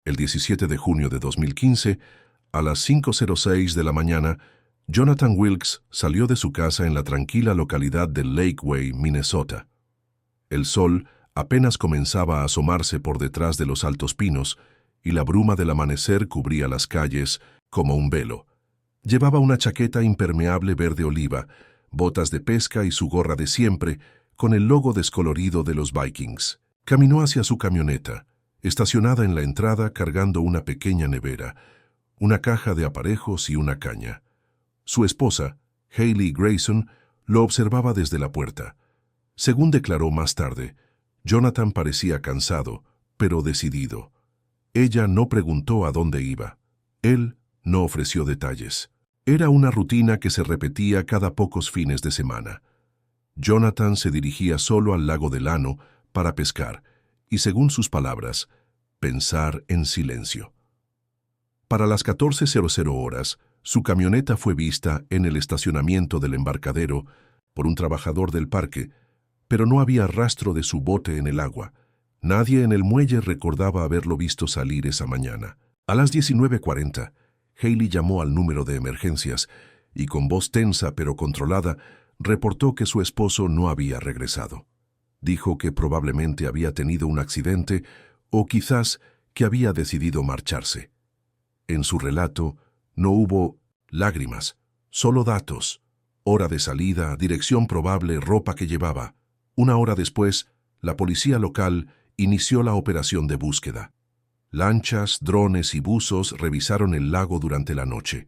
El 17 de junio de 2015, a las 5:06 de la mañana, Jonathan Wilkes salió de su casa en la tranquila localidad de Lakeway, Minnesota. El sol apenas comenzaba a asomarse por detrás de los altos pinos y la bruma del amanecer cubría las calles como un velo. Llevaba una chaqueta impermeable verde oliva, botas de pesca y su gorra de siempre, con el logo descolorido de los Vikings. Caminó hacia su camioneta, estacionada en la entrada cargando una pequeña nevera, una caja de aparejos y una caña. Su esposa, Haley Grayson, lo observaba desde la puerta. Según declaró más tarde, Jonathan parecía cansado, pero decidido. Ella no preguntó a dónde iba. Él no ofreció detalles. Era una rutina que se repetía cada pocos fines de semana. Jonathan se dirigía solo al lago de Llano para pescar y, según sus palabras, pensar en silencio. Para las 14:00 horas, su camioneta fue vista en el estacionamiento del embarcadero por un trabajador del parque, pero no había rastro de su bote en el agua. Nadie en el muelle recordaba haberlo visto salir esa mañana. A las 19:40, Haley llamó al número de emergencias y con voz tensa pero controlada reportó que su esposo no había regresado. Dijo que probablemente había tenido un accidente o quizás que había decidido marcharse. En su relato no hubo lágrimas, solo datos: hora de salida, dirección probable, ropa que llevaba. Una hora después, la policía local inició la operación de búsqueda. Lanchas, drones y buzos revisaron el lago durante la noche.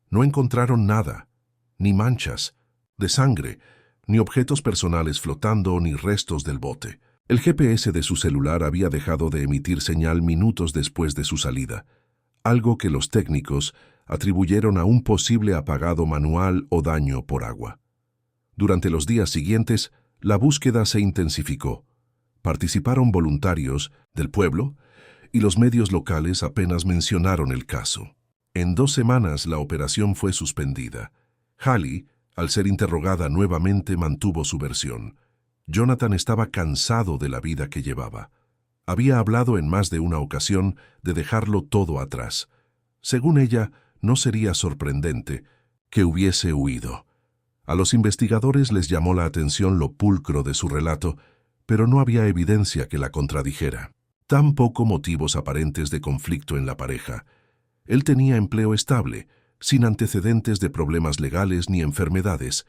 No encontraron nada, ni manchas de sangre, ni objetos personales flotando, ni restos del bote. El GPS de su celular había dejado de emitir señal minutos después de su salida, algo que los técnicos atribuyeron a un posible apagado manual o daño por agua. Durante los días siguientes, la búsqueda se intensificó. Participaron voluntarios del pueblo y los medios locales apenas mencionaron el caso. En 2 semanas la operación fue suspendida. Haley, al ser interrogada nuevamente, mantuvo su versión. Jonathan estaba cansado de la vida que llevaba. Había hablado en más de una ocasión de dejarlo todo atrás. Según ella, no sería sorprendente que hubiese huido. A los investigadores les llamó la atención lo pulcro de su relato, pero no había evidencia que la contradijera. Tampoco motivos aparentes de conflicto en la pareja. Él tenía empleo estable, sin antecedentes de problemas legales ni enfermedades.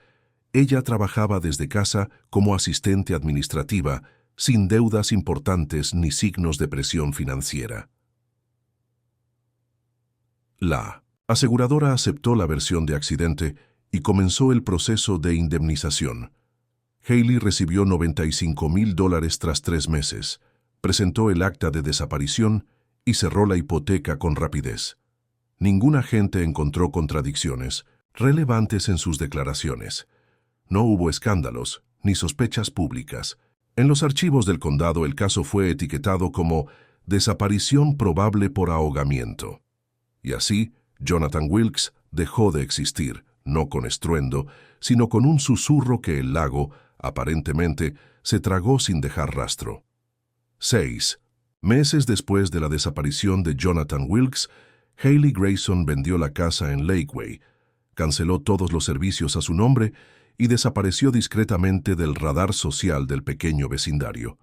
Ella trabajaba desde casa como asistente administrativa, sin deudas importantes ni signos de presión financiera. La aseguradora aceptó la versión de accidente y comenzó el proceso de indemnización. Haley recibió $95,000 tras 3 meses, presentó el acta de desaparición y cerró la hipoteca con rapidez. Ningún agente encontró contradicciones relevantes en sus declaraciones. No hubo escándalos ni sospechas públicas. En los archivos del condado el caso fue etiquetado como desaparición probable por ahogamiento. Y así, Jonathan Wilkes dejó de existir, no con estruendo, sino con un susurro que el lago, aparentemente, se tragó sin dejar rastro. 6 meses después de la desaparición de Jonathan Wilkes, Haley Grayson vendió la casa en Lakeway, canceló todos los servicios a su nombre y desapareció discretamente del radar social del pequeño vecindario.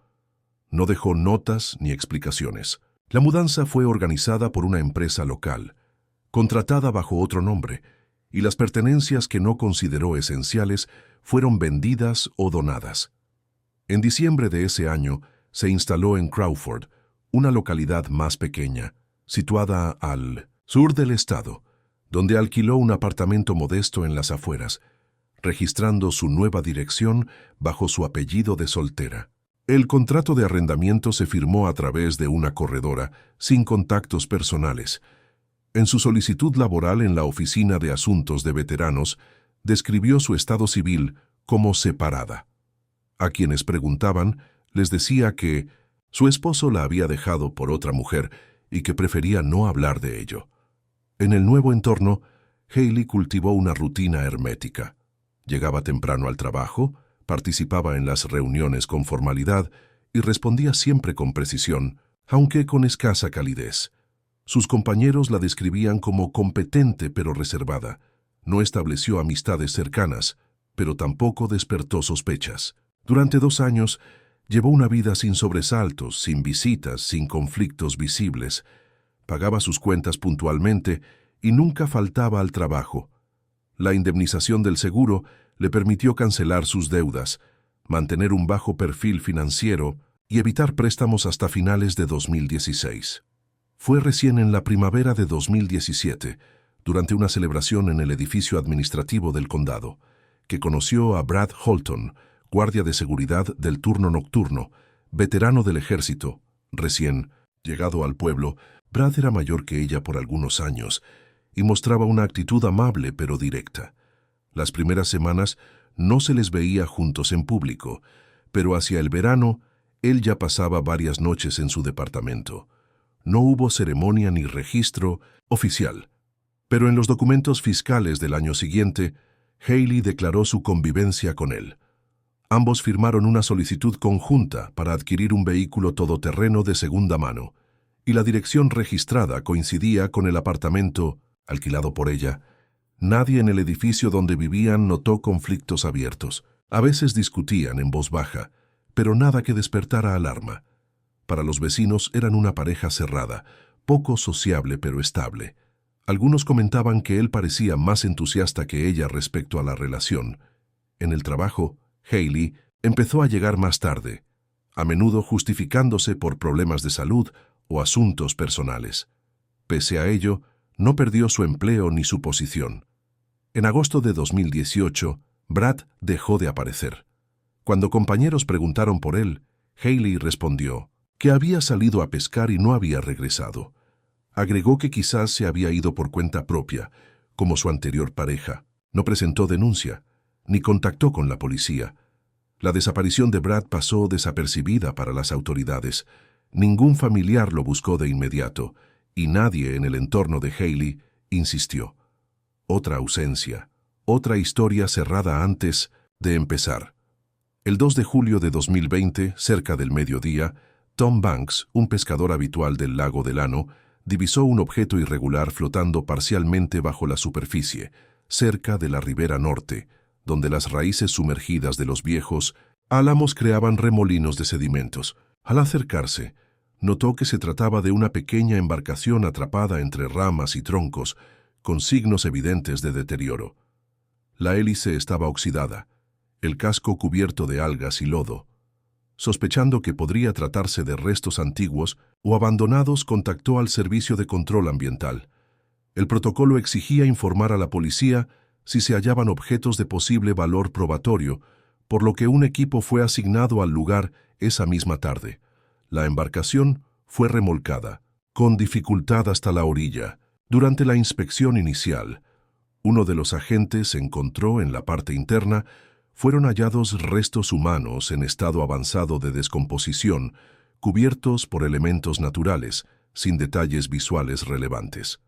No dejó notas ni explicaciones. La mudanza fue organizada por una empresa local, contratada bajo otro nombre, y las pertenencias que no consideró esenciales fueron vendidas o donadas. En diciembre de ese año, se instaló en Crawford, una localidad más pequeña, situada al sur del estado, donde alquiló un apartamento modesto en las afueras, registrando su nueva dirección bajo su apellido de soltera. El contrato de arrendamiento se firmó a través de una corredora, sin contactos personales. En su solicitud laboral en la Oficina de Asuntos de Veteranos, describió su estado civil como separada. A quienes preguntaban, les decía que su esposo la había dejado por otra mujer y que prefería no hablar de ello. En el nuevo entorno, Haley cultivó una rutina hermética. Llegaba temprano al trabajo, participaba en las reuniones con formalidad y respondía siempre con precisión, aunque con escasa calidez. Sus compañeros la describían como competente pero reservada. No estableció amistades cercanas, pero tampoco despertó sospechas. Durante 2 años, llevó una vida sin sobresaltos, sin visitas, sin conflictos visibles. Pagaba sus cuentas puntualmente y nunca faltaba al trabajo. La indemnización del seguro le permitió cancelar sus deudas, mantener un bajo perfil financiero y evitar préstamos hasta finales de 2016. Fue recién en la primavera de 2017, durante una celebración en el edificio administrativo del condado, que conoció a Brad Holton, guardia de seguridad del turno nocturno, veterano del ejército. Recién llegado al pueblo, Brad era mayor que ella por algunos años y mostraba una actitud amable pero directa. Las primeras semanas no se les veía juntos en público, pero hacia el verano él ya pasaba varias noches en su departamento. No hubo ceremonia ni registro oficial, pero en los documentos fiscales del año siguiente, Hailey declaró su convivencia con él. Ambos firmaron una solicitud conjunta para adquirir un vehículo todoterreno de segunda mano, y la dirección registrada coincidía con el apartamento alquilado por ella. Nadie en el edificio donde vivían notó conflictos abiertos. A veces discutían en voz baja, pero nada que despertara alarma. Para los vecinos eran una pareja cerrada, poco sociable pero estable. Algunos comentaban que él parecía más entusiasta que ella respecto a la relación. En el trabajo, Hailey empezó a llegar más tarde, a menudo justificándose por problemas de salud o asuntos personales. Pese a ello, no perdió su empleo ni su posición. En agosto de 2018, Brad dejó de aparecer. Cuando compañeros preguntaron por él, Hailey respondió que había salido a pescar y no había regresado. Agregó que quizás se había ido por cuenta propia, como su anterior pareja. No presentó denuncia, ni contactó con la policía. La desaparición de Brad pasó desapercibida para las autoridades. Ningún familiar lo buscó de inmediato, y nadie en el entorno de Hailey insistió. Otra ausencia, otra historia cerrada antes de empezar. El 2 de julio de 2020, cerca del mediodía, Tom Banks, un pescador habitual del lago de Llano, divisó un objeto irregular flotando parcialmente bajo la superficie, cerca de la ribera norte, donde las raíces sumergidas de los viejos álamos creaban remolinos de sedimentos. Al acercarse, notó que se trataba de una pequeña embarcación atrapada entre ramas y troncos, con signos evidentes de deterioro. La hélice estaba oxidada, el casco cubierto de algas y lodo. Sospechando que podría tratarse de restos antiguos o abandonados, contactó al Servicio de Control Ambiental. El protocolo exigía informar a la policía si se hallaban objetos de posible valor probatorio, por lo que un equipo fue asignado al lugar esa misma tarde. La embarcación fue remolcada, con dificultad hasta la orilla. Durante la inspección inicial, uno de los agentes encontró en la parte interna fueron hallados restos humanos en estado avanzado de descomposición, cubiertos por elementos naturales, sin detalles visuales relevantes.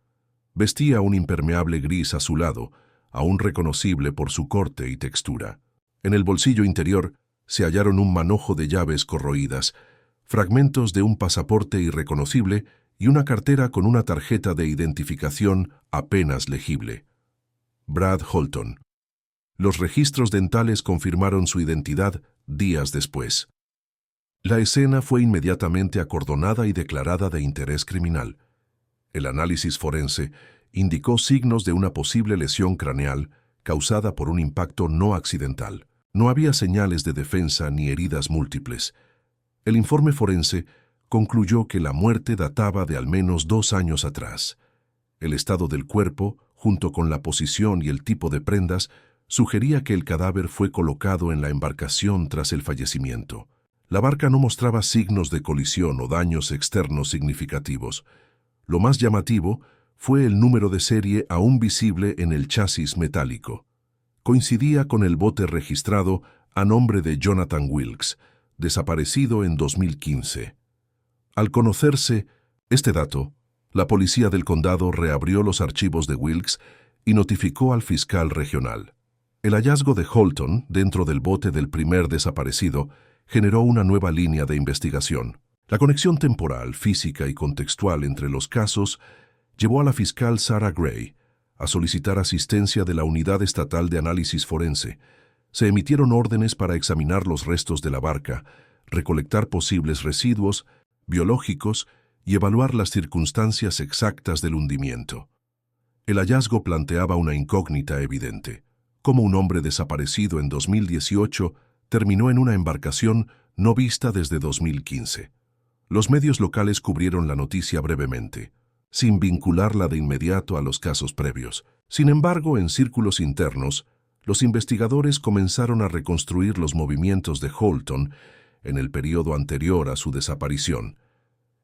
Vestía un impermeable gris azulado, aún reconocible por su corte y textura. En el bolsillo interior se hallaron un manojo de llaves corroídas, fragmentos de un pasaporte irreconocible y una cartera con una tarjeta de identificación apenas legible. Brad Holton. Los registros dentales confirmaron su identidad días después. La escena fue inmediatamente acordonada y declarada de interés criminal. El análisis forense indicó signos de una posible lesión craneal causada por un impacto no accidental. No había señales de defensa ni heridas múltiples. El informe forense concluyó que la muerte databa de al menos 2 años atrás. El estado del cuerpo, junto con la posición y el tipo de prendas, sugería que el cadáver fue colocado en la embarcación tras el fallecimiento. La barca no mostraba signos de colisión o daños externos significativos. Lo más llamativo fue el número de serie aún visible en el chasis metálico. Coincidía con el bote registrado a nombre de Jonathan Wilkes, desaparecido en 2015. Al conocerse este dato, la policía del condado reabrió los archivos de Wilkes y notificó al fiscal regional. El hallazgo de Holton dentro del bote del primer desaparecido generó una nueva línea de investigación. La conexión temporal, física y contextual entre los casos llevó a la fiscal Sarah Gray a solicitar asistencia de la Unidad Estatal de Análisis Forense. Se emitieron órdenes para examinar los restos de la barca, recolectar posibles residuos biológicos y evaluar las circunstancias exactas del hundimiento. El hallazgo planteaba una incógnita evidente: cómo un hombre desaparecido en 2018 terminó en una embarcación no vista desde 2015. Los medios locales cubrieron la noticia brevemente, sin vincularla de inmediato a los casos previos. Sin embargo, en círculos internos, los investigadores comenzaron a reconstruir los movimientos de Holton en el periodo anterior a su desaparición.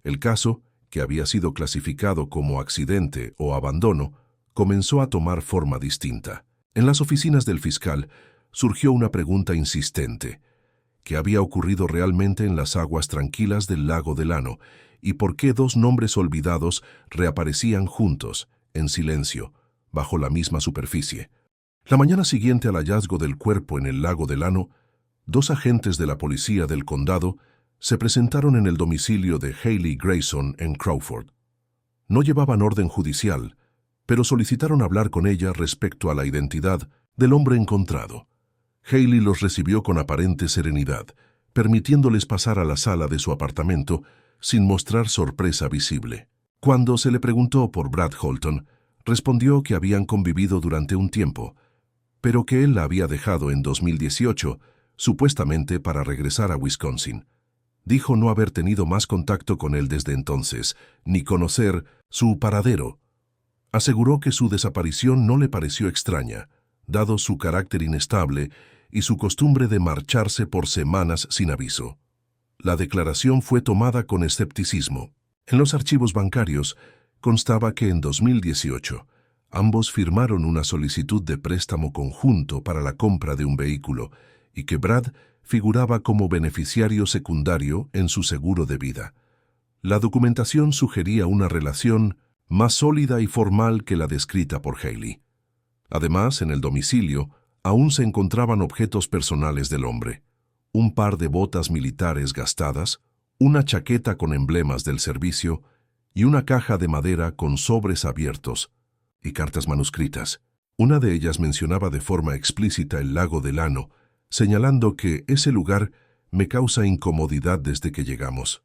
El caso, que había sido clasificado como accidente o abandono, comenzó a tomar forma distinta. En las oficinas del fiscal surgió una pregunta insistente: ¿qué había ocurrido realmente en las aguas tranquilas del lago de Llano y por qué dos nombres olvidados reaparecían juntos, en silencio, bajo la misma superficie? La mañana siguiente al hallazgo del cuerpo en el lago de Llano, dos agentes de la policía del condado se presentaron en el domicilio de Haley Grayson en Crawford. No llevaban orden judicial, pero solicitaron hablar con ella respecto a la identidad del hombre encontrado. Haley los recibió con aparente serenidad, permitiéndoles pasar a la sala de su apartamento sin mostrar sorpresa visible. Cuando se le preguntó por Brad Holton, respondió que habían convivido durante un tiempo, pero que él la había dejado en 2018, supuestamente para regresar a Wisconsin. Dijo no haber tenido más contacto con él desde entonces, ni conocer su paradero. Aseguró que su desaparición no le pareció extraña, dado su carácter inestable y su costumbre de marcharse por semanas sin aviso. La declaración fue tomada con escepticismo. En los archivos bancarios constaba que en 2018 ambos firmaron una solicitud de préstamo conjunto para la compra de un vehículo y que Brad figuraba como beneficiario secundario en su seguro de vida. La documentación sugería una relación más sólida y formal que la descrita por Haley. Además, en el domicilio aún se encontraban objetos personales del hombre: un par de botas militares gastadas, una chaqueta con emblemas del servicio y una caja de madera con sobres abiertos y cartas manuscritas. Una de ellas mencionaba de forma explícita el lago de Llano, señalando que ese lugar me causa incomodidad desde que llegamos.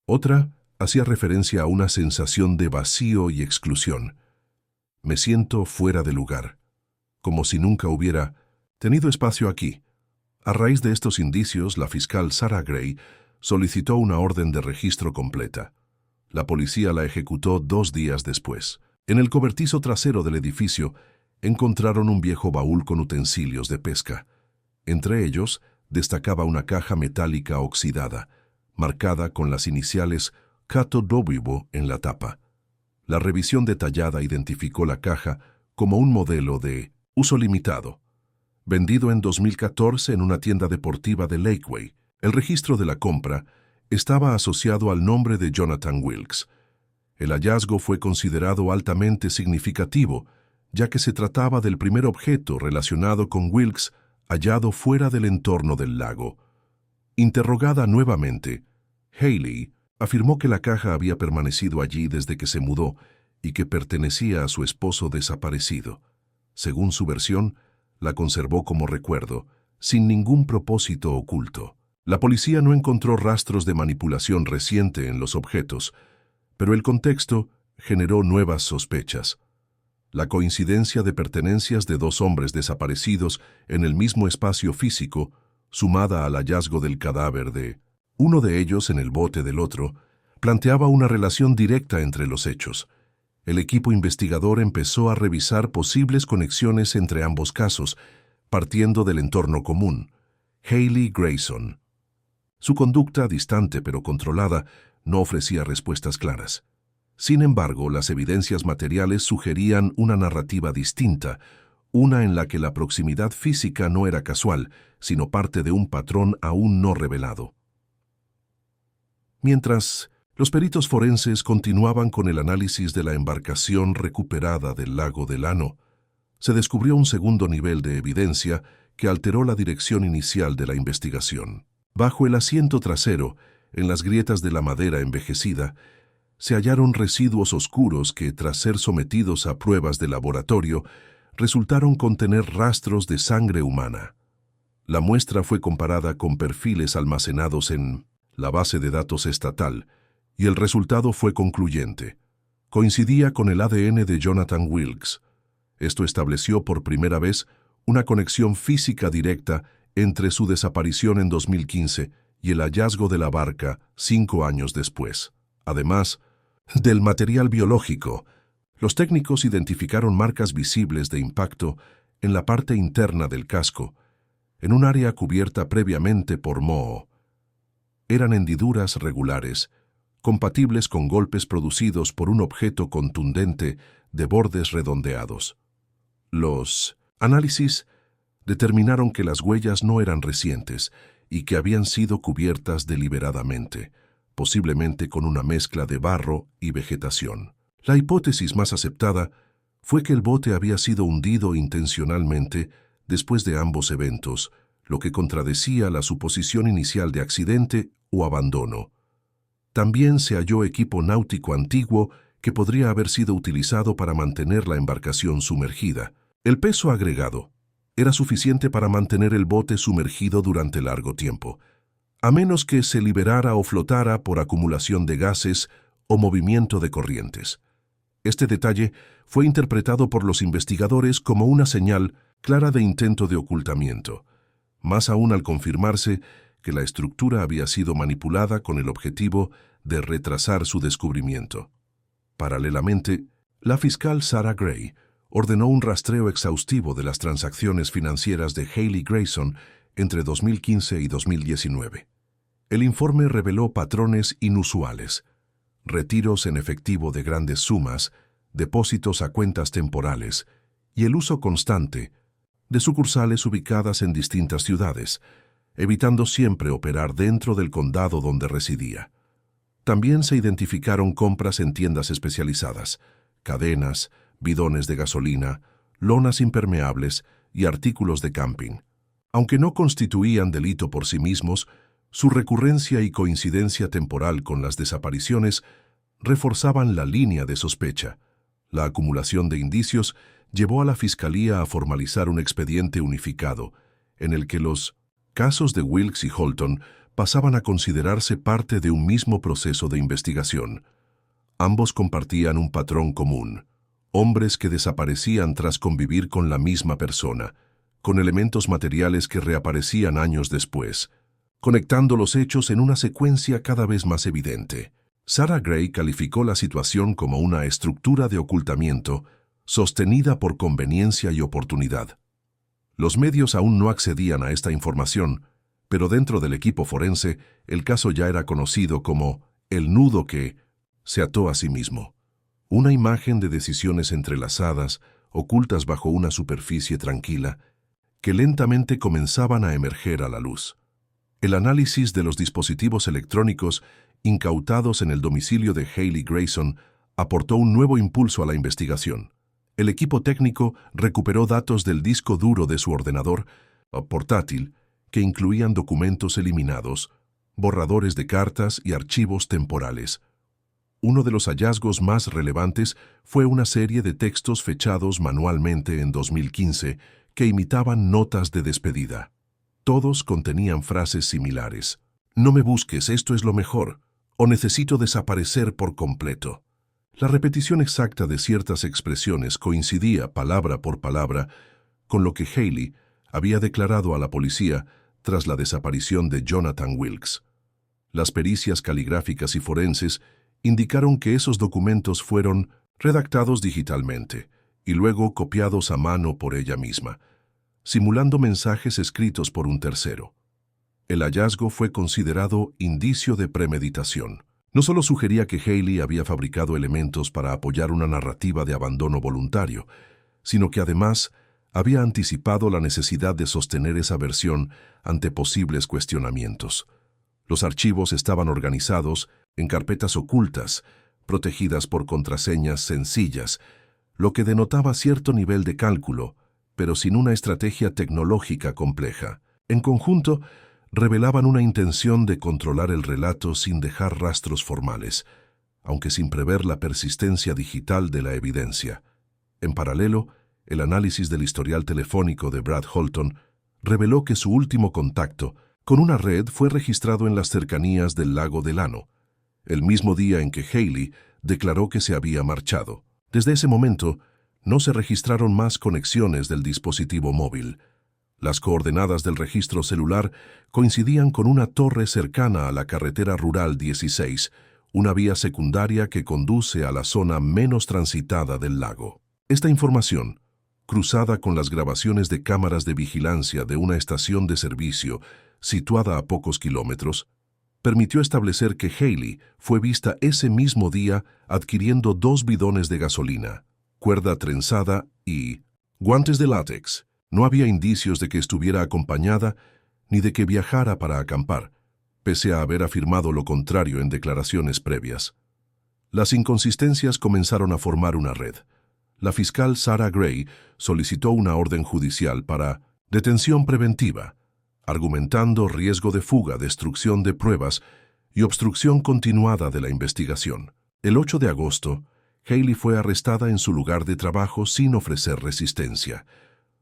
Otra hacía referencia a una sensación de vacío y exclusión. Me siento fuera de lugar, como si nunca hubiera tenido espacio aquí. A raíz de estos indicios, la fiscal Sarah Gray solicitó una orden de registro completa. La policía la ejecutó 2 días después. En el cobertizo trasero del edificio encontraron un viejo baúl con utensilios de pesca. Entre ellos destacaba una caja metálica oxidada, marcada con las iniciales Cato Dobibo en la tapa. La revisión detallada identificó la caja como un modelo de uso limitado, vendido en 2014 en una tienda deportiva de Lakeway. El registro de la compra estaba asociado al nombre de Jonathan Wilkes. El hallazgo fue considerado altamente significativo, ya que se trataba del primer objeto relacionado con Wilkes hallado fuera del entorno del lago. Interrogada nuevamente, Haley afirmó que la caja había permanecido allí desde que se mudó y que pertenecía a su esposo desaparecido. Según su versión, la conservó como recuerdo, sin ningún propósito oculto. La policía no encontró rastros de manipulación reciente en los objetos, pero el contexto generó nuevas sospechas. La coincidencia de pertenencias de 2 hombres desaparecidos en el mismo espacio físico, sumada al hallazgo del cadáver de uno de ellos en el bote del otro, planteaba una relación directa entre los hechos. El equipo investigador empezó a revisar posibles conexiones entre ambos casos, partiendo del entorno común: Haley Grayson. Su conducta, distante pero controlada, no ofrecía respuestas claras. Sin embargo, las evidencias materiales sugerían una narrativa distinta, una en la que la proximidad física no era casual, sino parte de un patrón aún no revelado. Mientras los peritos forenses continuaban con el análisis de la embarcación recuperada del lago de Llano, se descubrió un segundo nivel de evidencia que alteró la dirección inicial de la investigación. Bajo el asiento trasero en las grietas de la madera envejecida, se hallaron residuos oscuros que, tras ser sometidos a pruebas de laboratorio, resultaron contener rastros de sangre humana. La muestra fue comparada con perfiles almacenados en la base de datos estatal, y el resultado fue concluyente. Coincidía con el ADN de Jonathan Wilkes. Esto estableció por primera vez una conexión física directa entre su desaparición en 2015 y el hallazgo de la barca 5 años después. Además del material biológico, los técnicos identificaron marcas visibles de impacto en la parte interna del casco, en un área cubierta previamente por moho. Eran hendiduras regulares, compatibles con golpes producidos por un objeto contundente de bordes redondeados. Los análisis determinaron que las huellas no eran recientes y que habían sido cubiertas deliberadamente, posiblemente con una mezcla de barro y vegetación. La hipótesis más aceptada fue que el bote había sido hundido intencionalmente después de ambos eventos, lo que contradecía la suposición inicial de accidente o abandono. También se halló equipo náutico antiguo que podría haber sido utilizado para mantener la embarcación sumergida. El peso agregado era suficiente para mantener el bote sumergido durante largo tiempo, a menos que se liberara o flotara por acumulación de gases o movimiento de corrientes. Este detalle fue interpretado por los investigadores como una señal clara de intento de ocultamiento, más aún al confirmarse que la estructura había sido manipulada con el objetivo de retrasar su descubrimiento. Paralelamente, la fiscal Sarah Gray ordenó un rastreo exhaustivo de las transacciones financieras de Haley Grayson entre 2015 y 2019. El informe reveló patrones inusuales: retiros en efectivo de grandes sumas, depósitos a cuentas temporales y el uso constante de sucursales ubicadas en distintas ciudades, evitando siempre operar dentro del condado donde residía. También se identificaron compras en tiendas especializadas, cadenas, bidones de gasolina, lonas impermeables y artículos de camping. Aunque no constituían delito por sí mismos, su recurrencia y coincidencia temporal con las desapariciones reforzaban la línea de sospecha. La acumulación de indicios llevó a la Fiscalía a formalizar un expediente unificado, en el que los casos de Wilkes y Holton pasaban a considerarse parte de un mismo proceso de investigación. Ambos compartían un patrón común: hombres que desaparecían tras convivir con la misma persona, con elementos materiales que reaparecían años después, conectando los hechos en una secuencia cada vez más evidente. Sarah Gray calificó la situación como una estructura de ocultamiento sostenida por conveniencia y oportunidad. Los medios aún no accedían a esta información, pero dentro del equipo forense el caso ya era conocido como el nudo que se ató a sí mismo. Una imagen de decisiones entrelazadas, ocultas bajo una superficie tranquila, que lentamente comenzaban a emerger a la luz. El análisis de los dispositivos electrónicos incautados en el domicilio de Haley Grayson aportó un nuevo impulso a la investigación. El equipo técnico recuperó datos del disco duro de su ordenador portátil, que incluían documentos eliminados, borradores de cartas y archivos temporales. Uno de los hallazgos más relevantes fue una serie de textos fechados manualmente en 2015 que imitaban notas de despedida. Todos contenían frases similares: "No me busques, esto es lo mejor", o "necesito desaparecer por completo". La repetición exacta de ciertas expresiones coincidía palabra por palabra con lo que Haley había declarado a la policía tras la desaparición de Jonathan Wilkes. Las pericias caligráficas y forenses indicaron que esos documentos fueron redactados digitalmente y luego copiados a mano por ella misma, simulando mensajes escritos por un tercero. El hallazgo fue considerado indicio de premeditación. No solo sugería que Haley había fabricado elementos para apoyar una narrativa de abandono voluntario, sino que además había anticipado la necesidad de sostener esa versión ante posibles cuestionamientos. Los archivos estaban organizados en carpetas ocultas, protegidas por contraseñas sencillas, lo que denotaba cierto nivel de cálculo, pero sin una estrategia tecnológica compleja. En conjunto, revelaban una intención de controlar el relato sin dejar rastros formales, aunque sin prever la persistencia digital de la evidencia. En paralelo, el análisis del historial telefónico de Brad Holton reveló que su último contacto con una red fue registrado en las cercanías del lago Delano, el mismo día en que Haley declaró que se había marchado. Desde ese momento, no se registraron más conexiones del dispositivo móvil. Las coordenadas del registro celular coincidían con una torre cercana a la carretera rural 16, una vía secundaria que conduce a la zona menos transitada del lago. Esta información, cruzada con las grabaciones de cámaras de vigilancia de una estación de servicio situada a pocos kilómetros, permitió establecer que Haley fue vista ese mismo día adquiriendo 2 bidones de gasolina, cuerda trenzada y guantes de látex. No había indicios de que estuviera acompañada ni de que viajara para acampar, pese a haber afirmado lo contrario en declaraciones previas. Las inconsistencias comenzaron a formar una red. La fiscal Sarah Gray solicitó una orden judicial para detención preventiva, argumentando riesgo de fuga, destrucción de pruebas y obstrucción continuada de la investigación. El 8 de agosto, Haley fue arrestada en su lugar de trabajo sin ofrecer resistencia.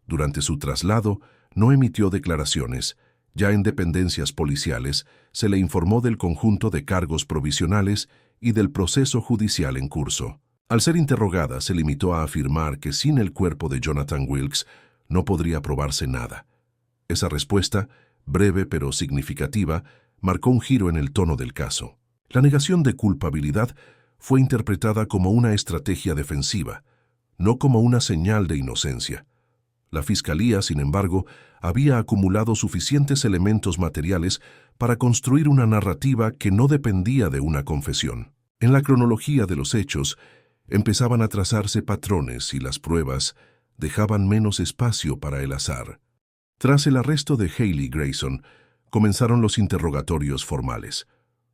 Durante su traslado, no emitió declaraciones. Ya en dependencias policiales, se le informó del conjunto de cargos provisionales y del proceso judicial en curso. Al ser interrogada, se limitó a afirmar que sin el cuerpo de Jonathan Wilkes no podría probarse nada. Esa respuesta, breve pero significativa, marcó un giro en el tono del caso. La negación de culpabilidad fue interpretada como una estrategia defensiva, no como una señal de inocencia. La Fiscalía, sin embargo, había acumulado suficientes elementos materiales para construir una narrativa que no dependía de una confesión. En la cronología de los hechos, empezaban a trazarse patrones y las pruebas dejaban menos espacio para el azar. Tras el arresto de Haley Grayson, comenzaron los interrogatorios formales.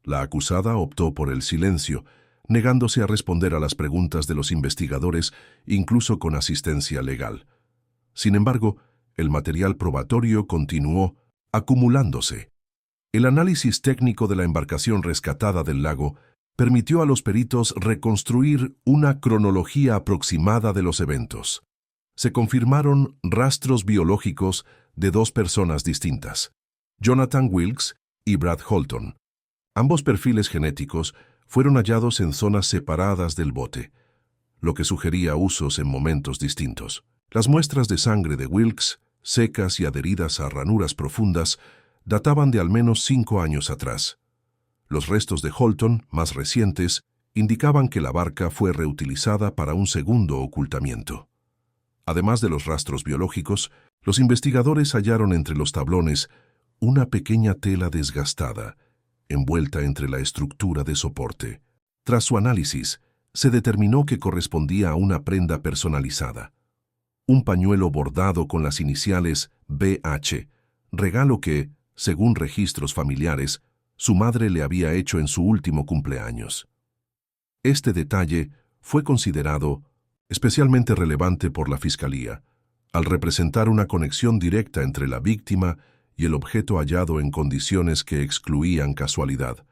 La acusada optó por el silencio, negándose a responder a las preguntas de los investigadores, incluso con asistencia legal. Sin embargo, el material probatorio continuó acumulándose. El análisis técnico de la embarcación rescatada del lago permitió a los peritos reconstruir una cronología aproximada de los eventos. Se confirmaron rastros biológicos de 2 personas distintas, Jonathan Wilkes y Brad Holton. Ambos perfiles genéticos fueron hallados en zonas separadas del bote, lo que sugería usos en momentos distintos. Las muestras de sangre de Wilkes, secas y adheridas a ranuras profundas, databan de al menos 5 años atrás. Los restos de Holton, más recientes, indicaban que la barca fue reutilizada para un segundo ocultamiento. Además de los rastros biológicos, los investigadores hallaron entre los tablones una pequeña tela desgastada, envuelta entre la estructura de soporte. Tras su análisis, se determinó que correspondía a una prenda personalizada. Un pañuelo bordado con las iniciales BH, regalo que, según registros familiares, su madre le había hecho en su último cumpleaños. Este detalle fue considerado especialmente relevante por la Fiscalía, al representar una conexión directa entre la víctima y el objeto hallado en condiciones que excluían casualidad.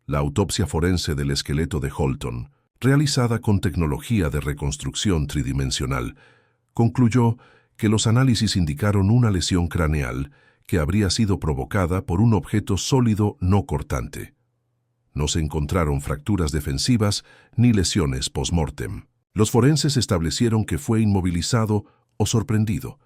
La autopsia forense del esqueleto de Holton, realizada con tecnología de reconstrucción tridimensional, concluyó que los análisis indicaron una lesión craneal que habría sido provocada por un objeto sólido no cortante. No se encontraron fracturas defensivas ni lesiones post-mortem. Los forenses establecieron que fue inmovilizado o sorprendido.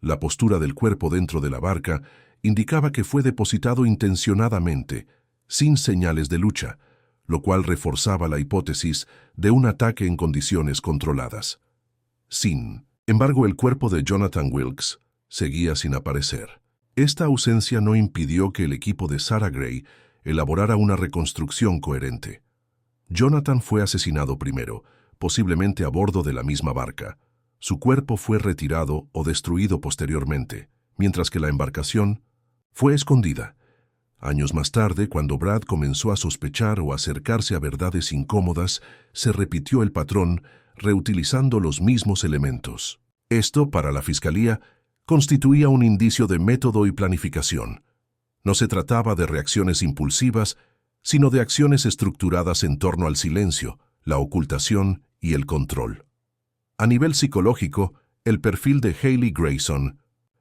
La postura del cuerpo dentro de la barca indicaba que fue depositado intencionadamente, sin señales de lucha, lo cual reforzaba la hipótesis de un ataque en condiciones controladas. Sin embargo, el cuerpo de Jonathan Wilkes seguía sin aparecer. Esta ausencia no impidió que el equipo de Sarah Gray elaborara una reconstrucción coherente. Jonathan fue asesinado primero, posiblemente a bordo de la misma barca. Su cuerpo fue retirado o destruido posteriormente, mientras que la embarcación fue escondida. Años más tarde, cuando Brad comenzó a sospechar o acercarse a verdades incómodas, se repitió el patrón, reutilizando los mismos elementos. Esto, para la Fiscalía, constituía un indicio de método y planificación, No se trataba de reacciones impulsivas, sino de acciones estructuradas en torno al silencio, la ocultación y el control. A nivel psicológico, el perfil de Haley Grayson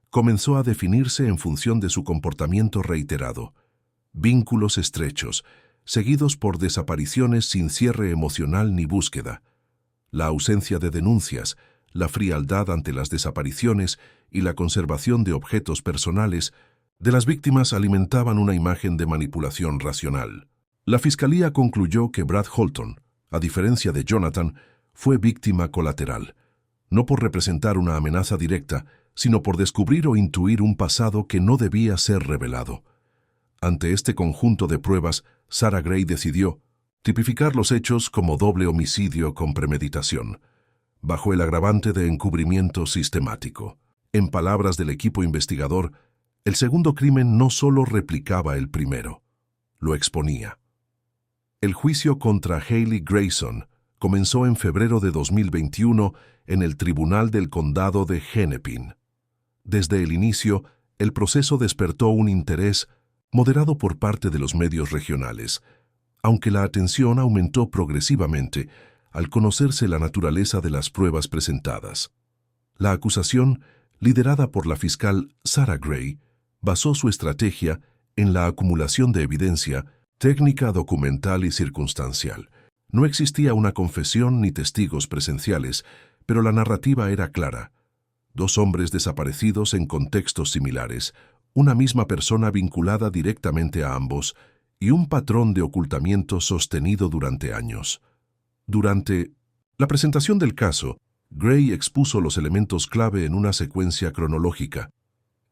comenzó a definirse en función de su comportamiento reiterado, vínculos estrechos, seguidos por desapariciones sin cierre emocional ni búsqueda, la ausencia de denuncias, la frialdad ante las desapariciones y la conservación de objetos personales de las víctimas alimentaban una imagen de manipulación racional. La fiscalía concluyó que Brad Holton, a diferencia de Jonathan, fue víctima colateral, no por representar una amenaza directa, sino por descubrir o intuir un pasado que no debía ser revelado. Ante este conjunto de pruebas, Sarah Gray decidió tipificar los hechos como doble homicidio con premeditación, bajo el agravante de encubrimiento sistemático. En palabras del equipo investigador, el segundo crimen no solo replicaba el primero, lo exponía. El juicio contra Haley Grayson comenzó en febrero de 2021 en el Tribunal del Condado de Hennepin. Desde el inicio, el proceso despertó un interés moderado por parte de los medios regionales, aunque la atención aumentó progresivamente al conocerse la naturaleza de las pruebas presentadas. La acusación, liderada por la fiscal Sarah Gray, basó su estrategia en la acumulación de evidencia técnica, documental y circunstancial. No existía una confesión ni testigos presenciales, pero la narrativa era clara. Dos hombres desaparecidos en contextos similares, una misma persona vinculada directamente a ambos y un patrón de ocultamiento sostenido durante años. Durante la presentación del caso, Gray expuso los elementos clave en una secuencia cronológica.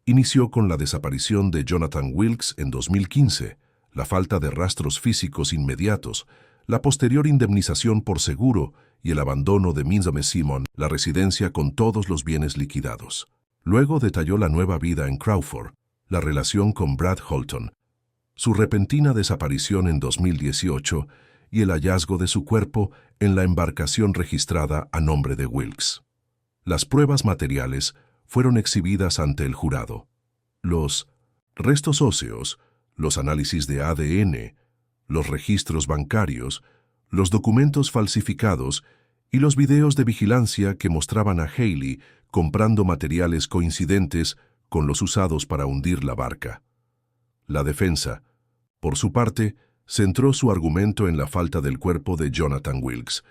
Inició con la desaparición de Jonathan Wilkes en 2015, la falta de rastros físicos inmediatos, la posterior indemnización por seguro y el abandono de Midsomer Simon, la residencia con todos los bienes liquidados. Luego detalló la nueva vida en Crawford, la relación con Brad Holton, su repentina desaparición en 2018 y el hallazgo de su cuerpo en la embarcación registrada a nombre de Wilkes. Las pruebas materiales fueron exhibidas ante el jurado. Los restos óseos, los análisis de ADN, los registros bancarios, los documentos falsificados y los videos de vigilancia que mostraban a Haley comprando materiales coincidentes con los usados para hundir la barca. La defensa, por su parte, centró su argumento en la falta del cuerpo de Jonathan Wilkes.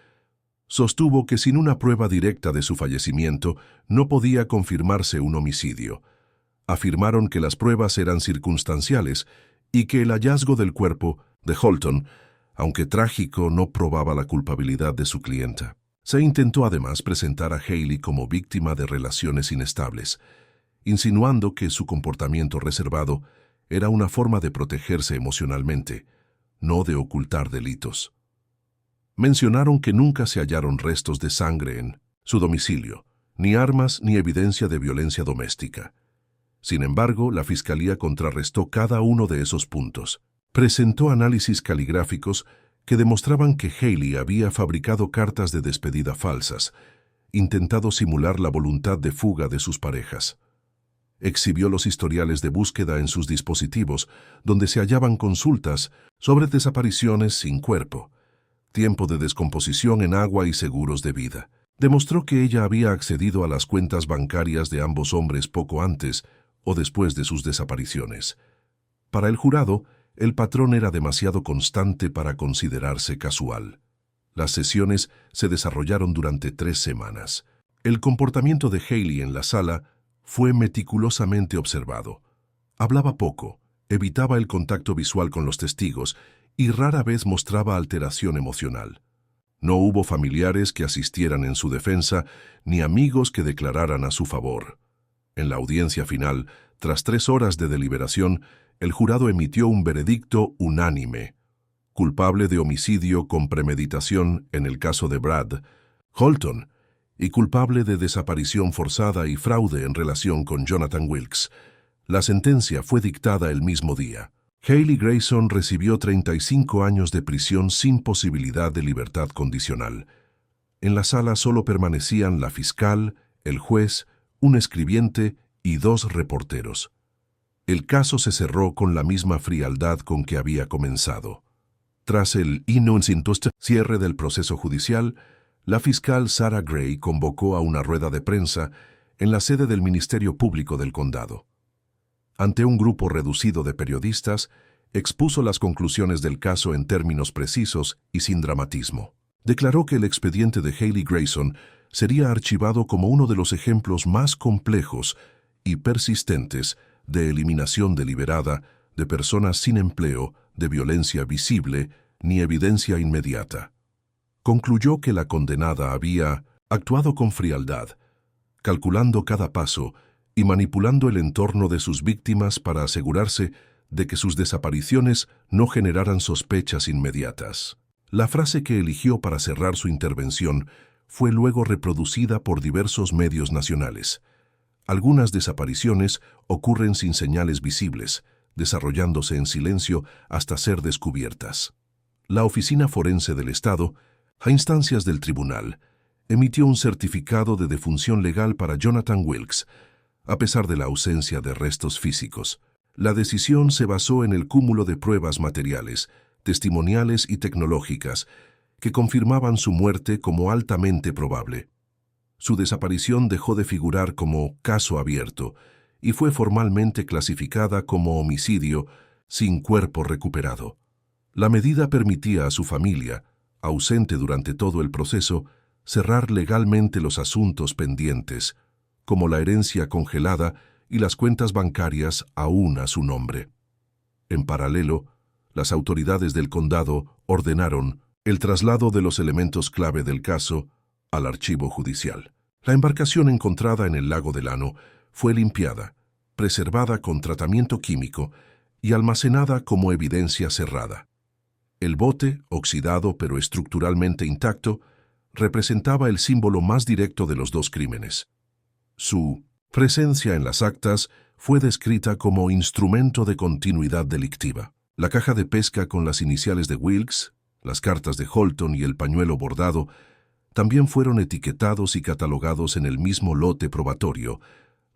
Sostuvo que sin una prueba directa de su fallecimiento no podía confirmarse un homicidio. Afirmaron que las pruebas eran circunstanciales y que el hallazgo del cuerpo de Holton, aunque trágico, no probaba la culpabilidad de su clienta. Se intentó además presentar a Haley como víctima de relaciones inestables, insinuando que su comportamiento reservado era una forma de protegerse emocionalmente, no de ocultar delitos. Mencionaron que nunca se hallaron restos de sangre en su domicilio, ni armas ni evidencia de violencia doméstica. Sin embargo, la Fiscalía contrarrestó cada uno de esos puntos. Presentó análisis caligráficos que demostraban que Haley había fabricado cartas de despedida falsas, intentado simular la voluntad de fuga de sus parejas. Exhibió los historiales de búsqueda en sus dispositivos, donde se hallaban consultas sobre desapariciones sin cuerpo, tiempo de descomposición en agua y seguros de vida. Demostró que ella había accedido a las cuentas bancarias de ambos hombres poco antes o después de sus desapariciones. Para el jurado, el patrón era demasiado constante para considerarse casual. Las sesiones se desarrollaron durante 3 semanas. El comportamiento de Haley en la sala fue meticulosamente observado. Hablaba poco, evitaba el contacto visual con los testigos y rara vez mostraba alteración emocional. No hubo familiares que asistieran en su defensa ni amigos que declararan a su favor. En la audiencia final, tras 3 horas de deliberación, el jurado emitió un veredicto unánime: culpable de homicidio con premeditación en el caso de Brad Holton y culpable de desaparición forzada y fraude en relación con Jonathan Wilkes. La sentencia fue dictada el mismo día. Haley Grayson recibió 35 años de prisión sin posibilidad de libertad condicional. En la sala solo permanecían la fiscal, el juez, un escribiente y 2 reporteros. El caso se cerró con la misma frialdad con que había comenzado. Tras el inocente cierre del proceso judicial, la fiscal Sarah Gray convocó a una rueda de prensa en la sede del Ministerio Público del Condado. Ante un grupo reducido de periodistas, expuso las conclusiones del caso en términos precisos y sin dramatismo. Declaró que el expediente de Haley Grayson sería archivado como uno de los ejemplos más complejos y persistentes de eliminación deliberada de personas sin empleo, de violencia visible ni evidencia inmediata. Concluyó que la condenada había actuado con frialdad, calculando cada paso y manipulando el entorno de sus víctimas para asegurarse de que sus desapariciones no generaran sospechas inmediatas. La frase que eligió para cerrar su intervención fue luego reproducida por diversos medios nacionales. Algunas desapariciones ocurren sin señales visibles, desarrollándose en silencio hasta ser descubiertas. La Oficina Forense del Estado, a instancias del tribunal, emitió un certificado de defunción legal para Jonathan Wilkes, a pesar de la ausencia de restos físicos. La decisión se basó en el cúmulo de pruebas materiales, testimoniales y tecnológicas que confirmaban su muerte como altamente probable. Su desaparición dejó de figurar como caso abierto y fue formalmente clasificada como homicidio sin cuerpo recuperado. La medida permitía a su familia, ausente durante todo el proceso, cerrar legalmente los asuntos pendientes, como la herencia congelada y las cuentas bancarias aún a su nombre. En paralelo, las autoridades del condado ordenaron el traslado de los elementos clave del caso al archivo judicial. La embarcación encontrada en el lago Delano fue limpiada, preservada con tratamiento químico y almacenada como evidencia cerrada. El bote, oxidado pero estructuralmente intacto, representaba el símbolo más directo de los dos crímenes. Su presencia en las actas fue descrita como instrumento de continuidad delictiva. La caja de pesca con las iniciales de Wilkes, las cartas de Holton y el pañuelo bordado también fueron etiquetados y catalogados en el mismo lote probatorio,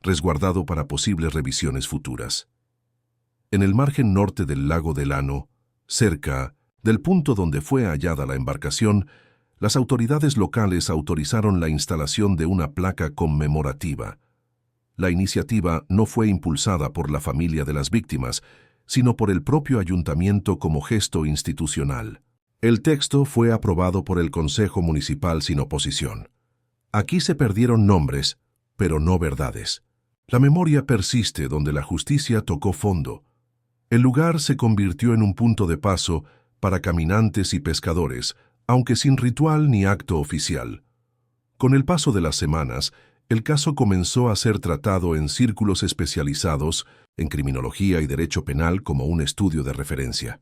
resguardado para posibles revisiones futuras. En el margen norte del lago Delano, cerca del punto donde fue hallada la embarcación, las autoridades locales autorizaron la instalación de una placa conmemorativa. La iniciativa no fue impulsada por la familia de las víctimas, sino por el propio ayuntamiento como gesto institucional. El texto fue aprobado por el Consejo Municipal sin oposición. Aquí se perdieron nombres, pero no verdades. La memoria persiste donde la justicia tocó fondo. El lugar se convirtió en un punto de paso para caminantes y pescadores, aunque sin ritual ni acto oficial. Con el paso de las semanas, el caso comenzó a ser tratado en círculos especializados en criminología y derecho penal como un estudio de referencia.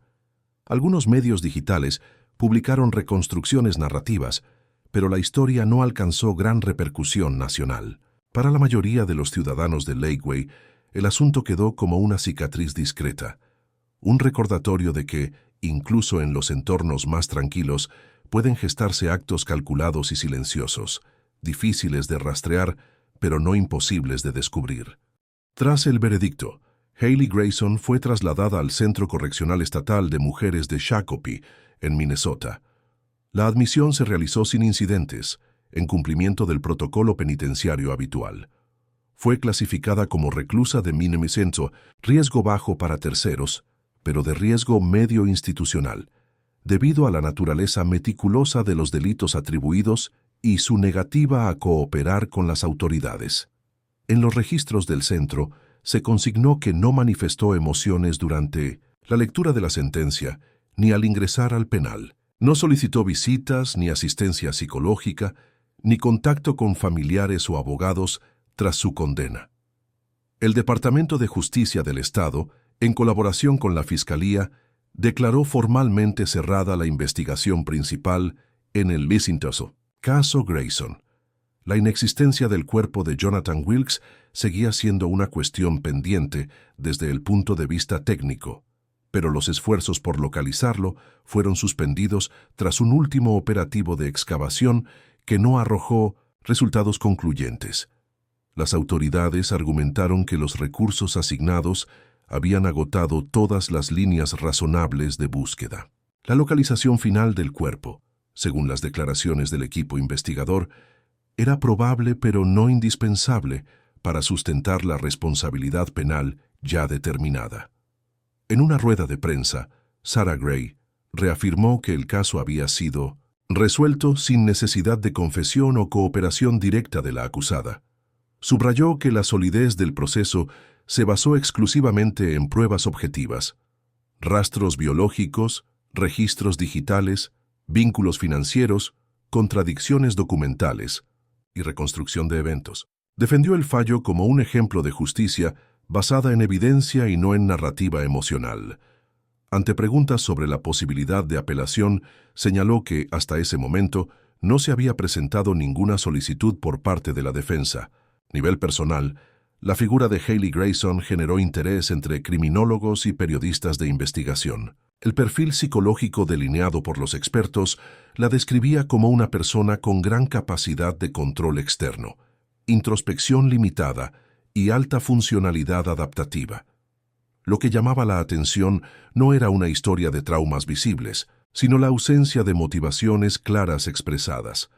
Algunos medios digitales publicaron reconstrucciones narrativas, pero la historia no alcanzó gran repercusión nacional. Para la mayoría de los ciudadanos de Lakeway, el asunto quedó como una cicatriz discreta, un recordatorio de que, incluso en los entornos más tranquilos, pueden gestarse actos calculados y silenciosos, difíciles de rastrear, pero no imposibles de descubrir. Tras el veredicto, Haley Grayson fue trasladada al Centro Correccional Estatal de Mujeres de Shakopee, en Minnesota. La admisión se realizó sin incidentes, en cumplimiento del protocolo penitenciario habitual. Fue clasificada como reclusa de mínimo riesgo bajo para terceros, pero de riesgo medio institucional, debido a la naturaleza meticulosa de los delitos atribuidos y su negativa a cooperar con las autoridades. En los registros del centro, se consignó que no manifestó emociones durante la lectura de la sentencia ni al ingresar al penal. No solicitó visitas, ni asistencia psicológica, ni contacto con familiares o abogados tras su condena. El Departamento de Justicia del Estado, en colaboración con la Fiscalía, declaró formalmente cerrada la investigación principal en el licintoso caso Grayson. La inexistencia del cuerpo de Jonathan Wilkes seguía siendo una cuestión pendiente desde el punto de vista técnico, pero los esfuerzos por localizarlo fueron suspendidos tras un último operativo de excavación que no arrojó resultados concluyentes. Las autoridades argumentaron que los recursos asignados habían agotado todas las líneas razonables de búsqueda. La localización final del cuerpo, según las declaraciones del equipo investigador, era probable pero no indispensable para sustentar la responsabilidad penal ya determinada. En una rueda de prensa, Sarah Gray reafirmó que el caso había sido resuelto sin necesidad de confesión o cooperación directa de la acusada. Subrayó que la solidez del proceso se basó exclusivamente en pruebas objetivas, rastros biológicos, registros digitales, vínculos financieros, contradicciones documentales y reconstrucción de eventos. Defendió el fallo como un ejemplo de justicia basada en evidencia y no en narrativa emocional. Ante preguntas sobre la posibilidad de apelación, señaló que, hasta ese momento, no se había presentado ninguna solicitud por parte de la defensa. A nivel personal, la figura de Haley Grayson generó interés entre criminólogos y periodistas de investigación. El perfil psicológico delineado por los expertos la describía como una persona con gran capacidad de control externo, introspección limitada y alta funcionalidad adaptativa. Lo que llamaba la atención no era una historia de traumas visibles, sino la ausencia de motivaciones claras expresadas.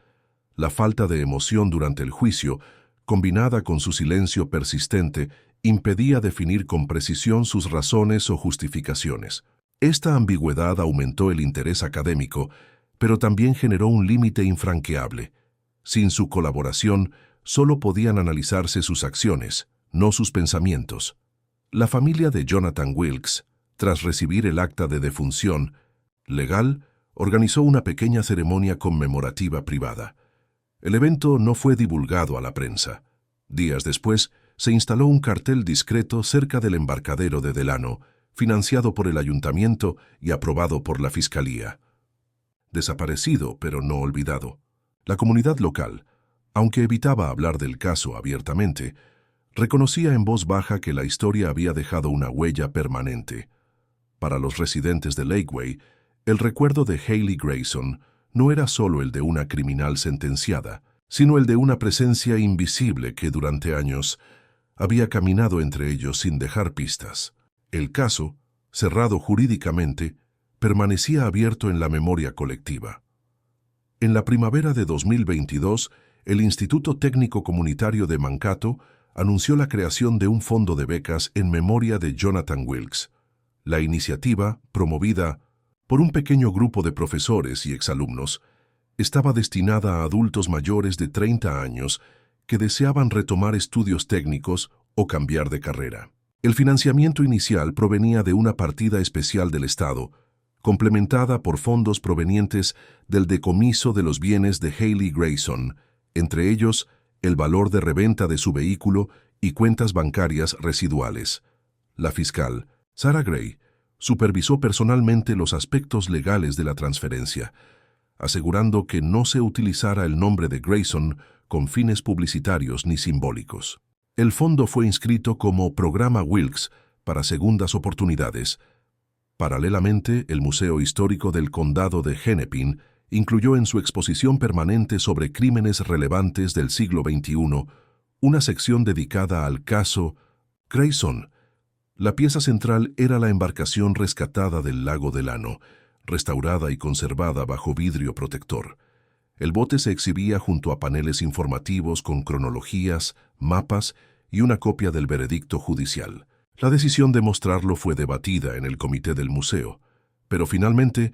La falta de emoción durante el juicio, combinada con su silencio persistente, impedía definir con precisión sus razones o justificaciones. Esta ambigüedad aumentó el interés académico, pero también generó un límite infranqueable. Sin su colaboración, solo podían analizarse sus acciones, no sus pensamientos. La familia de Jonathan Wilkes, tras recibir el acta de defunción legal, organizó una pequeña ceremonia conmemorativa privada. El evento no fue divulgado a la prensa. Días después, se instaló un cartel discreto cerca del embarcadero de Delano, financiado por el ayuntamiento y aprobado por la fiscalía. Desaparecido, pero no olvidado. La comunidad local, aunque evitaba hablar del caso abiertamente, reconocía en voz baja que la historia había dejado una huella permanente. Para los residentes de Lakeway, el recuerdo de Haley Grayson no era solo el de una criminal sentenciada, sino el de una presencia invisible que durante años había caminado entre ellos sin dejar pistas. El caso, cerrado jurídicamente, permanecía abierto en la memoria colectiva. En la primavera de 2022, el Instituto Técnico Comunitario de Mankato anunció la creación de un fondo de becas en memoria de Jonathan Wilkes. La iniciativa, promovida por un pequeño grupo de profesores y exalumnos, estaba destinada a adultos mayores de 30 años que deseaban retomar estudios técnicos o cambiar de carrera. El financiamiento inicial provenía de una partida especial del Estado, complementada por fondos provenientes del decomiso de los bienes de Haley Grayson, entre ellos el valor de reventa de su vehículo y cuentas bancarias residuales. La fiscal, Sarah Gray, supervisó personalmente los aspectos legales de la transferencia, asegurando que no se utilizara el nombre de Grayson con fines publicitarios ni simbólicos. El fondo fue inscrito como Programa Wilkes para segundas oportunidades. Paralelamente, el Museo Histórico del Condado de Hennepin incluyó en su exposición permanente sobre crímenes relevantes del siglo XXI una sección dedicada al caso Grayson. La pieza central era la embarcación rescatada del lago Delano, restaurada y conservada bajo vidrio protector. El bote se exhibía junto a paneles informativos con cronologías, mapas y una copia del veredicto judicial. La decisión de mostrarlo fue debatida en el comité del museo, pero finalmente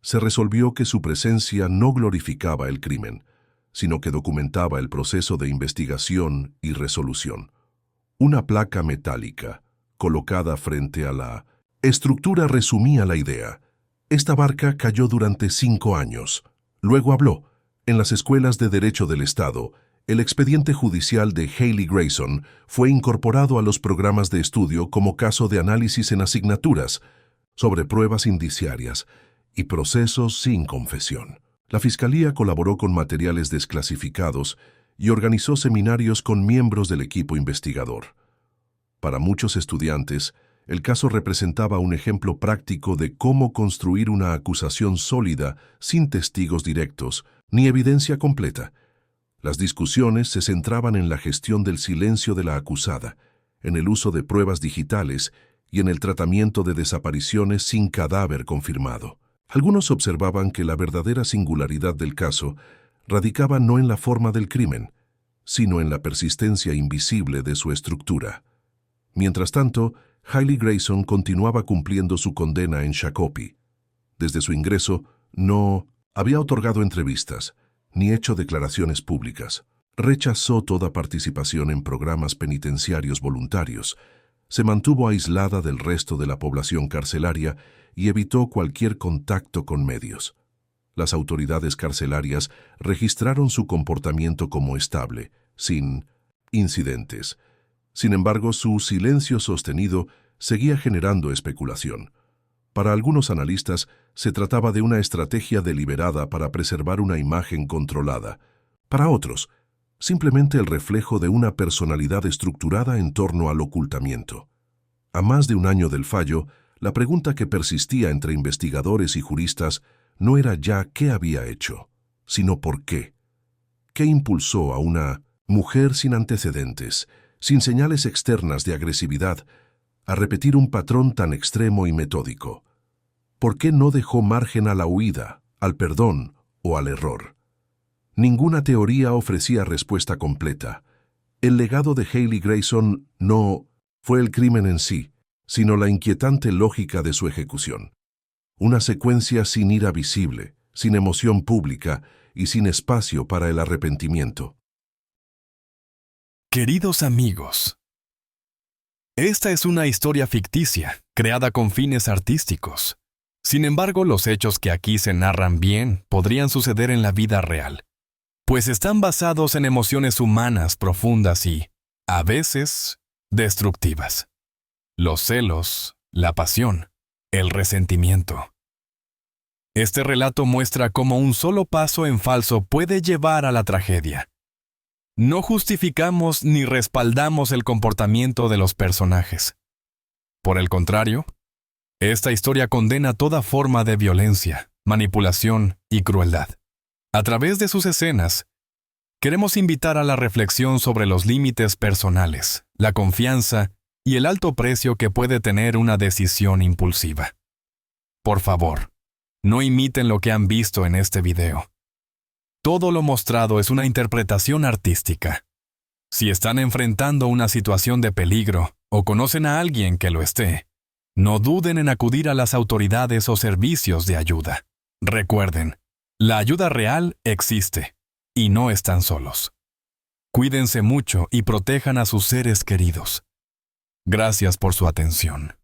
se resolvió que su presencia no glorificaba el crimen, sino que documentaba el proceso de investigación y resolución. Una placa metálica, colocada frente a la estructura, resumía la idea. Esta barca cayó durante 5 años. Luego habló. En las escuelas de Derecho del Estado, el expediente judicial de Haley Grayson fue incorporado a los programas de estudio como caso de análisis en asignaturas sobre pruebas indiciarias y procesos sin confesión. La Fiscalía colaboró con materiales desclasificados y organizó seminarios con miembros del equipo investigador. Para muchos estudiantes, el caso representaba un ejemplo práctico de cómo construir una acusación sólida sin testigos directos ni evidencia completa. Las discusiones se centraban en la gestión del silencio de la acusada, en el uso de pruebas digitales y en el tratamiento de desapariciones sin cadáver confirmado. Algunos observaban que la verdadera singularidad del caso radicaba no en la forma del crimen, sino en la persistencia invisible de su estructura. Mientras tanto, Hailey Grayson continuaba cumpliendo su condena en Shakopee. Desde su ingreso, no había otorgado entrevistas, ni hecho declaraciones públicas. Rechazó toda participación en programas penitenciarios voluntarios, se mantuvo aislada del resto de la población carcelaria y evitó cualquier contacto con medios. Las autoridades carcelarias registraron su comportamiento como estable, sin incidentes. Sin embargo, su silencio sostenido seguía generando especulación. Para algunos analistas, se trataba de una estrategia deliberada para preservar una imagen controlada. Para otros, simplemente el reflejo de una personalidad estructurada en torno al ocultamiento. A más de un año del fallo, la pregunta que persistía entre investigadores y juristas no era ya qué había hecho, sino por qué. ¿Qué impulsó a una mujer sin antecedentes, sin señales externas de agresividad, a repetir un patrón tan extremo y metódico? ¿Por qué no dejó margen a la huida, al perdón o al error? Ninguna teoría ofrecía respuesta completa. El legado de Hailey Grayson no fue el crimen en sí, sino la inquietante lógica de su ejecución. Una secuencia sin ira visible, sin emoción pública y sin espacio para el arrepentimiento. Queridos amigos, esta es una historia ficticia, creada con fines artísticos. Sin embargo, los hechos que aquí se narran bien podrían suceder en la vida real, pues están basados en emociones humanas profundas y, a veces, destructivas. Los celos, la pasión, el resentimiento. Este relato muestra cómo un solo paso en falso puede llevar a la tragedia. No justificamos ni respaldamos el comportamiento de los personajes. Por el contrario, esta historia condena toda forma de violencia, manipulación y crueldad. A través de sus escenas, queremos invitar a la reflexión sobre los límites personales, la confianza y el alto precio que puede tener una decisión impulsiva. Por favor, no imiten lo que han visto en este video. Todo lo mostrado es una interpretación artística. Si están enfrentando una situación de peligro o conocen a alguien que lo esté, no duden en acudir a las autoridades o servicios de ayuda. Recuerden, la ayuda real existe y no están solos. Cuídense mucho y protejan a sus seres queridos. Gracias por su atención.